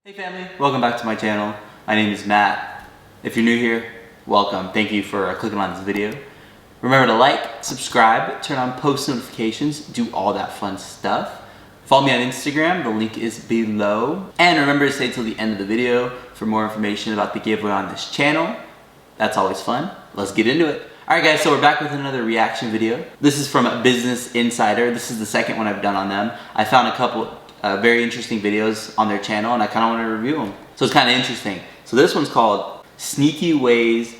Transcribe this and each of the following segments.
Hey family, welcome back to my channel. My name is Matt. If you're new here, welcome. Thank you for clicking on this video. Remember to like, subscribe, turn on post notifications, do all that fun stuff. Follow me on Instagram, the link is below. And remember to stay till the end of the video for more information about the giveaway on this channel. That's always fun. Let's get into it. Alright guys, so we're back with another reaction video. This is from Business Insider. This is the second one I've done on them. I found a couple very interesting videos on their channel and I kind of want to review them. So it's kind of interesting. So this one's called Sneaky Ways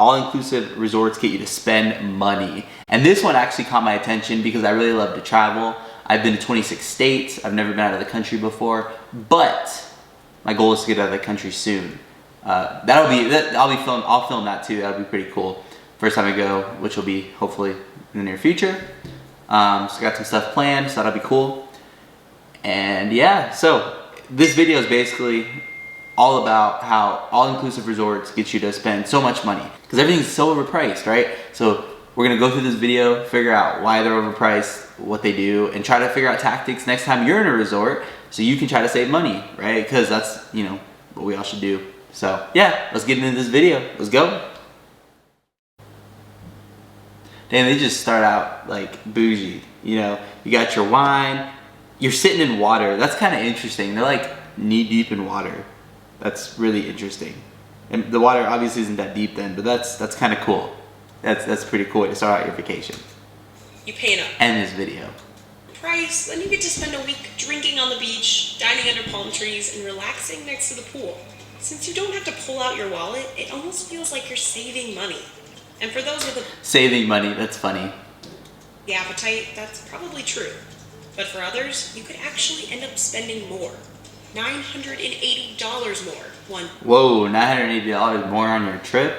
All-Inclusive Resorts Get You to Spend Money. And this one actually caught my attention because I really love to travel. I've been to 26 states. I've never been out of the country before, but my goal is to get out of the country soon. I'll film that too. That'll be pretty cool. First time I go, which will be hopefully in the near future. So I got some stuff planned, so that'll be cool. And yeah, so this video is basically all about how all-inclusive resorts get you to spend so much money because everything's so overpriced, right? So we're gonna go through this video, figure out why they're overpriced, what they do, and try to figure out tactics next time you're in a resort so you can try to save money, right? Because that's, you know, what we all should do. So yeah, let's get into this video. Let's go. Damn, they just start out like bougie. You know, you got your wine. You're sitting in water. That's kind of interesting. They're like knee deep in water. That's really interesting. And the water obviously isn't that deep then, but that's kind of cool. That's pretty cool way to start out your vacation. You pay enough. End this video. Price, then you get to spend a week drinking on the beach, dining under palm trees, and relaxing next to the pool. Since you don't have to pull out your wallet, it almost feels like you're saving money. And for those with saving money, that's funny. The appetite, that's probably true. But for others, you could actually end up spending more. $980 more. Whoa, $980 more on your trip?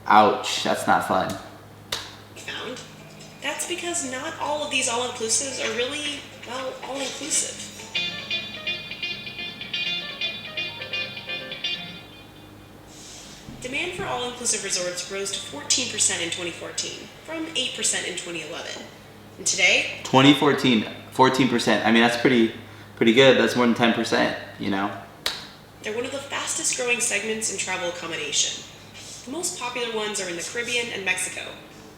Ouch, that's not fun. Found. That's because not all of these all-inclusives are really, well, all-inclusive. Demand for all-inclusive resorts rose to 14% in 2014, from 8% in 2011. And today? 2014, 14%. I mean, that's pretty good. That's more than 10%, you know? They're one of the fastest growing segments in travel accommodation. The most popular ones are in the Caribbean and Mexico.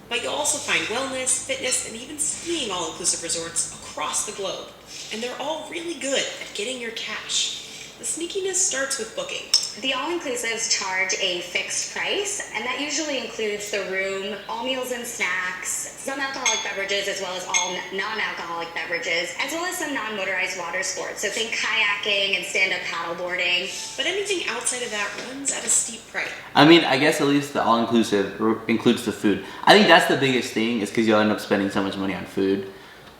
But you'll also find wellness, fitness, and even skiing all-inclusive resorts across the globe. And they're all really good at getting your cash. The sneakiness starts with booking. The all-inclusives charge a fixed price, and that usually includes the room, all meals and snacks, some alcoholic beverages, as well as all non-alcoholic beverages, as well as some non-motorized water sports. So think kayaking and stand-up paddleboarding. But anything outside of that runs at a steep price. I mean, I guess at least the all-inclusive includes the food. I think that's the biggest thing is because you'll end up spending so much money on food.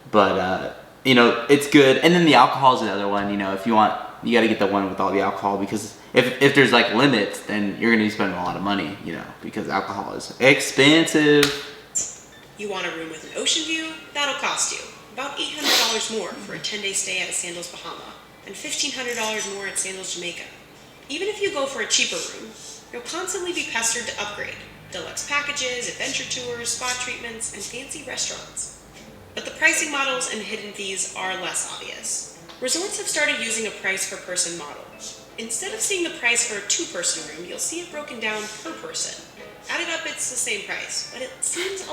But, you know, it's good. And then the alcohol is the other one. You know, if you want, you got to get the one with all the alcohol because if there's like limits, then you're going to be spending a lot of money, you know, because alcohol is expensive. You want a room with an ocean view? That'll cost you about $800 more for a 10-day stay at a Sandals Bahama and $1,500 more at Sandals Jamaica. Even if you go for a cheaper room, you'll constantly be pestered to upgrade. Deluxe packages, adventure tours, spa treatments, and fancy restaurants. But the pricing models and hidden fees are less obvious. Resorts have started using a price per person model. Instead of seeing the price for a two-person room, you'll see it broken down per person. Added up, it's the same price, but it seems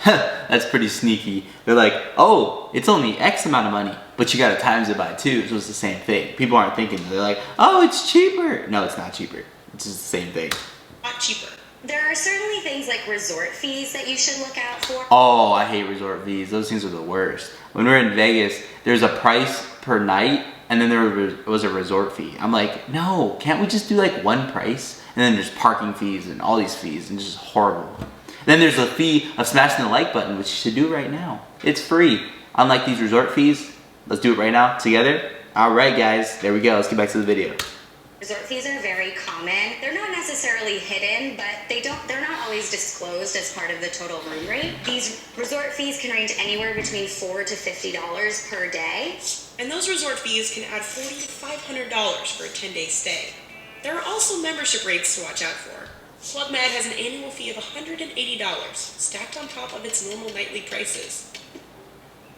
That's pretty sneaky. They're like, oh, it's only X amount of money, but you gotta times it by 2, so it's the same thing. People aren't thinking, they're like, oh, it's cheaper. No, it's not cheaper. It's just the same thing. not cheaper. There are certainly things like resort fees that you should look out for. Oh, I hate resort fees. Those things are the worst. When we were in Vegas, there's a price per night, and then there was a resort fee. I'm like, no, can't we just do like one price? And then there's parking fees and all these fees, and it's just horrible. Then there's a fee of smashing the like button, which you should do right now. It's free. Unlike these resort fees, let's do it right now together. All right, guys, there we go. Let's get back to the video. Resort fees are very common. They're not necessarily hidden, but they're not always disclosed as part of the total room rate. These resort fees can range anywhere between $4 to $50 per day. And those resort fees can add $40 to $500 for a 10-day stay. There are also membership rates to watch out for. Club Med has an annual fee of $180, stacked on top of its normal nightly prices.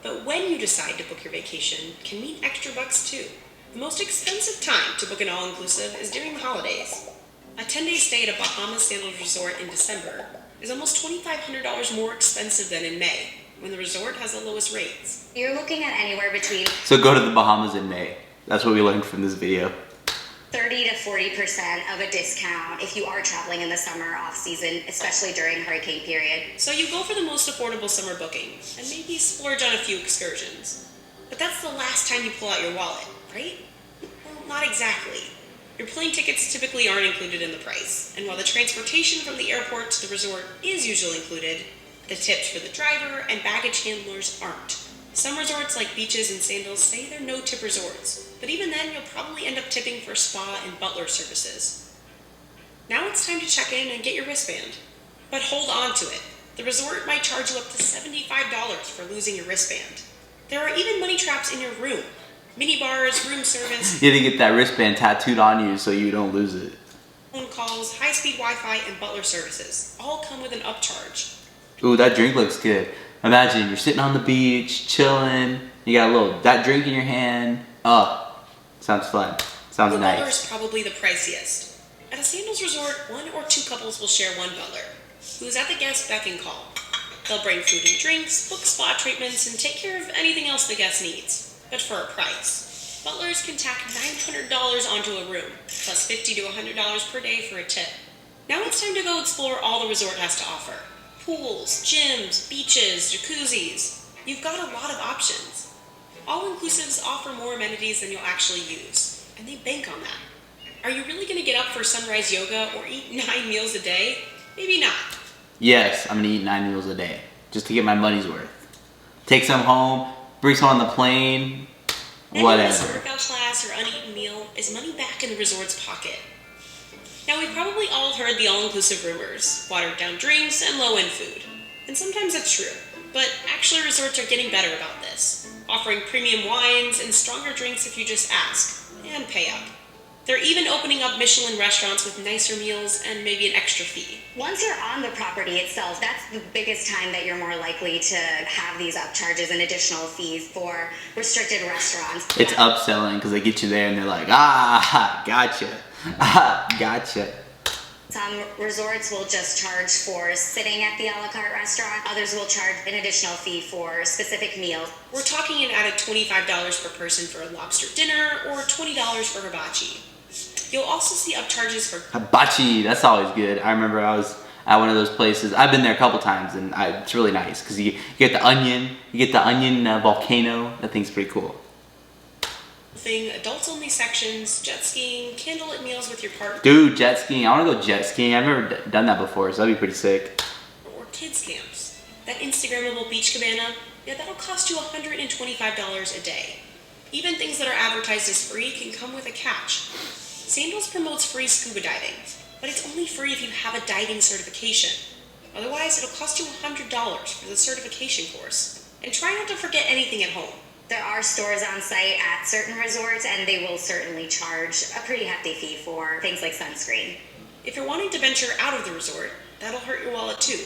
But when you decide to book your vacation can mean extra bucks too. The most expensive time to book an all-inclusive is during the holidays. A 10-day stay at a Bahamas Sandals resort in December is almost $2,500 more expensive than in May, when the resort has the lowest rates. You're looking at anywhere between So go to the Bahamas in May. That's what we learned from this video. 30 to 40% of a discount if you are traveling in the summer off-season, especially during hurricane period. So you go for the most affordable summer booking, and maybe splurge on a few excursions. But that's the last time you pull out your wallet, right? Well, not exactly. Your plane tickets typically aren't included in the price, and while the transportation from the airport to the resort is usually included, the tips for the driver and baggage handlers aren't. Some resorts like Beaches and Sandals say they're no-tip resorts, but even then you'll probably end up tipping for spa and butler services. Now it's time to check in and get your wristband. But hold on to it. The resort might charge you up to $75 for losing your wristband. There are even money traps in your room. Mini bars, room service, You need to get that wristband tattooed on you so you don't lose it. phone calls, high-speed Wi-Fi, and butler services all come with an upcharge. Ooh, that drink looks good. Imagine you're sitting on the beach, chilling. You got that drink in your hand. Oh, sounds fun. Sounds The butler nice. is probably the priciest. At a Sandals resort, 1 or 2 couples will share one butler, who's at the guest beck and call. They'll bring food and drinks, book spa treatments, and take care of anything else the guest needs, but for a price. Butlers can tack $900 onto a room, plus $50 to $100 per day for a tip. Now it's time to go explore all the resort has to offer. Pools, gyms, beaches, jacuzzis. You've got a lot of options. All-inclusives offer more amenities than you'll actually use, and they bank on that. Are you really going to get up for sunrise yoga or eat 9 meals a day? Maybe not. Yes, I'm gonna eat 9 meals a day just to get my money's worth. Take some home, bring some on the plane, Any whatever. missed workout class or uneaten meal is money back in the resort's pocket. Now, we've probably all heard the all-inclusive rumors, watered-down drinks and low-end food. And sometimes that's true, but actually resorts are getting better about this, offering premium wines and stronger drinks if you just ask, and pay up. They're even opening up Michelin restaurants with nicer meals and maybe an extra fee. Once you're on the property itself, that's the biggest time that you're more likely to have these upcharges and additional fees for restricted restaurants. It's upselling because they get you there and they're like, ah, gotcha. Ah, gotcha. Some resorts will just charge for sitting at the a la carte restaurant. Others will charge an additional fee for specific meals. We're talking an added $25 per person for a lobster dinner or $20 for hibachi. You'll also see upcharges for Hibachi, that's always good. I remember I was at one of those places. I've been there a couple times and it's really nice because you get the onion, volcano. That thing's pretty cool. adults-only sections, jet skiing, candlelit meals with your partner, Dude, jet skiing. I want to go jet skiing. I've never done that before, so that'd be pretty sick. or kids camps. That Instagrammable beach cabana, that'll cost you $125 a day. Even things that are advertised as free can come with a catch. Sandals promotes free scuba diving, but it's only free if you have a diving certification. Otherwise, it'll cost you $100 for the certification course. And try not to forget anything at home. There are stores on site at certain resorts, and they will certainly charge a pretty hefty fee for things like sunscreen. If you're wanting to venture out of the resort, that'll hurt your wallet too.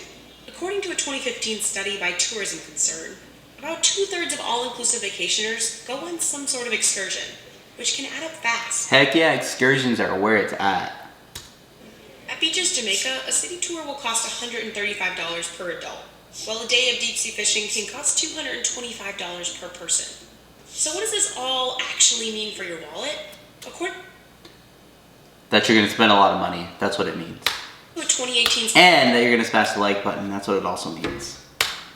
According to a 2015 study by Tourism Concern, about 2/3 of all-inclusive vacationers go on some sort of excursion, which can add up fast. Heck yeah, excursions are where it's at. At Beaches, Jamaica, a city tour will cost $135 per adult, while a day of deep-sea fishing can cost $225 per person. So what does this all actually mean for your wallet? According That you're gonna spend a lot of money. That's what it means. to a 2018 And that you're gonna smash the like button. That's what it also means.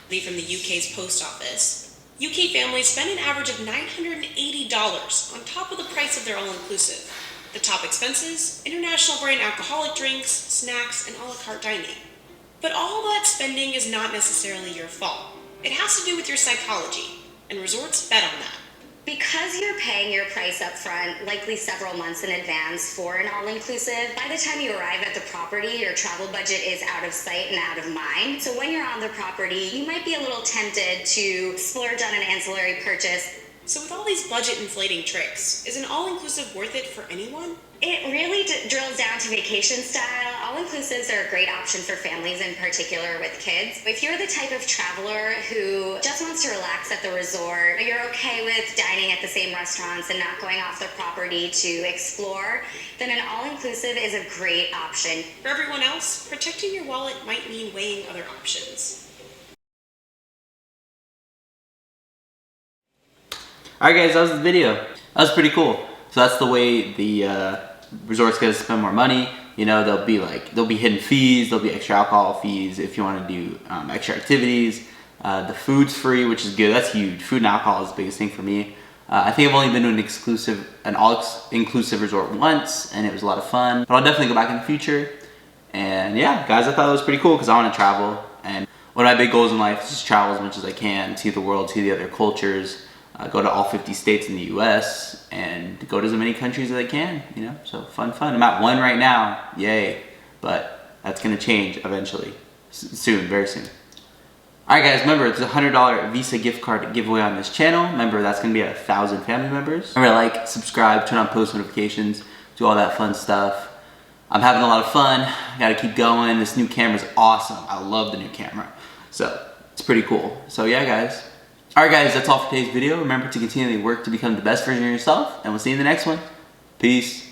study from the UK's post office, UK families spend an average of $980 on top of the price of their all-inclusive. The top expenses: international brand alcoholic drinks, snacks, and a la carte dining. But all that spending is not necessarily your fault. It has to do with your psychology, and resorts bet on that. Because you're paying your price up front, likely several months in advance for an all-inclusive, by the time you arrive at the property, your travel budget is out of sight and out of mind. So when you're on the property, you might be a little tempted to splurge on an ancillary purchase So with all these budget inflating tricks, is an all-inclusive worth it for anyone? It really drills down to vacation style. All-inclusives are a great option for families, in particular with kids. If you're the type of traveler who just wants to relax at the resort, you're okay with dining at the same restaurants and not going off the property to explore, then an all-inclusive is a great option. For everyone else, protecting your wallet might mean weighing other options. Alright guys, that was the video. That was pretty cool. So that's the way the resorts get to spend more money. You know, there'll be hidden fees, there'll be extra alcohol fees if you want to do extra activities. The food's free, which is good. That's huge. Food and alcohol is the biggest thing for me. I think I've only been to an all-inclusive resort once, and it was a lot of fun. But I'll definitely go back in the future. And yeah, guys, I thought it was pretty cool because I want to travel. And one of my big goals in life is just travel as much as I can, see the world, see the other cultures. Go to all 50 states in the US and go to as many countries as I can, you know, so fun. I'm at one right now, yay, but that's gonna change eventually, soon, very soon. Alright guys, remember it's a $100 Visa gift card giveaway on this channel. Remember that's gonna be 1,000 family members. Remember, like, subscribe, turn on post notifications, do all that fun stuff. I'm having a lot of fun, I gotta keep going. This new camera's awesome, I love the new camera, so it's pretty cool. So yeah guys. Alright guys, that's all for today's video. Remember to continually work to become the best version of yourself, and we'll see you in the next one. Peace.